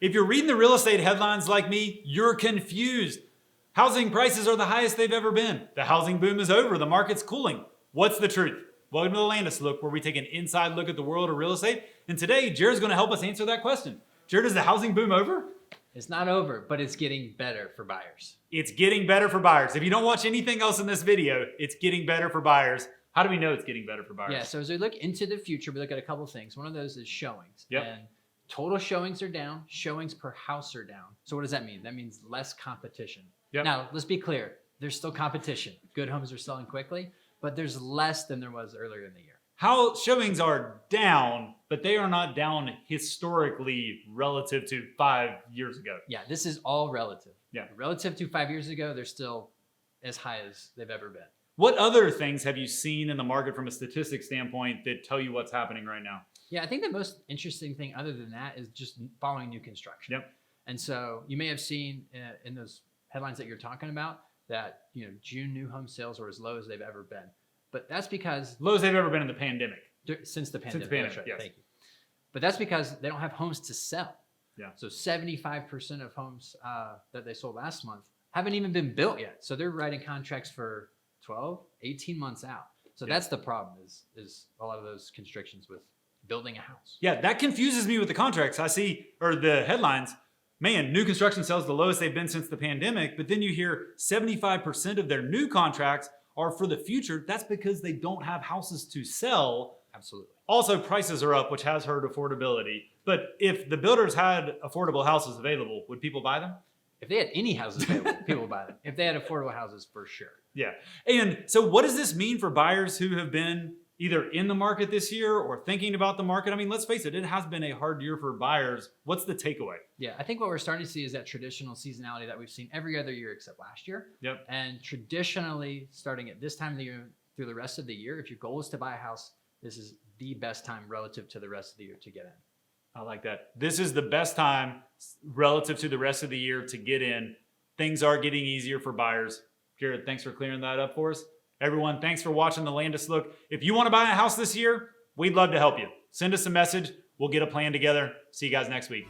If you're reading the real estate headlines like me, you're confused. Housing prices are the highest they've ever been. The housing boom is over. The market's cooling. What's the truth? Welcome to the Landis Look, where we take an inside look at the world of real estate. And today, Jared's going to help us answer that question. Jared, is the housing boom over? It's not over, but it's getting better for buyers. It's getting better for buyers. If you don't watch anything else in this video, it's getting better for buyers. How do we know it's getting better for buyers? Yeah, so as we look into the future, we look at a couple of things. One of those is showings. Yep. And total showings are down. Showings per house are down. So what does that mean? That means less competition. Yep. Now, let's be clear. There's still competition. Good homes are selling quickly, but there's less than there was earlier in the year. How showings are down, but they are not down historically relative to 5 years ago. Yeah, this is all relative. Yeah. Relative to 5 years ago, they're still as high as they've ever been. What other things have you seen in the market from a statistic standpoint that tell you what's happening right now? Yeah, I think the most interesting thing other than that is just following new construction. Yep. And so you may have seen in those headlines that you're talking about that, June new home sales were as low as they've ever been. But that's because Lowest they've ever been in the pandemic. since the pandemic. pandemic, That's right. yes. Thank you. But that's because they don't have homes to sell. Yeah. So 75% of homes that they sold last month haven't even been built yet. So they're writing contracts for 12, 18 months out. So Yeah. that's the problem is a lot of those constrictions with building a house. Yeah, that confuses me with the contracts. I see, or the headlines, man, new construction sales the lowest they've been since the pandemic, but then you hear 75% of their new contracts are for the future. That's because they don't have houses to sell. Absolutely. Also, prices are up, which has hurt affordability. But if the builders had affordable houses available, would people buy them? If they had any houses available, people would buy them. If they had affordable houses, for sure. Yeah. And so what does this mean for buyers who have been either in the market this year or thinking about the market? I mean, let's face it, it has been a hard year for buyers. What's the takeaway? Yeah, I think what we're starting to see is that traditional seasonality that we've seen every other year except last year. Yep. And traditionally, starting at this time of the year through the rest of the year, if your goal is to buy a house, this is the best time relative to the rest of the year to get in. I like that. This is the best time relative to the rest of the year to get in. Things are getting easier for buyers. Jared, thanks for clearing that up for us. Everyone, thanks for watching the Landis Look. If you want to buy a house this year, we'd love to help you. Send us a message. We'll get a plan together. See you guys next week.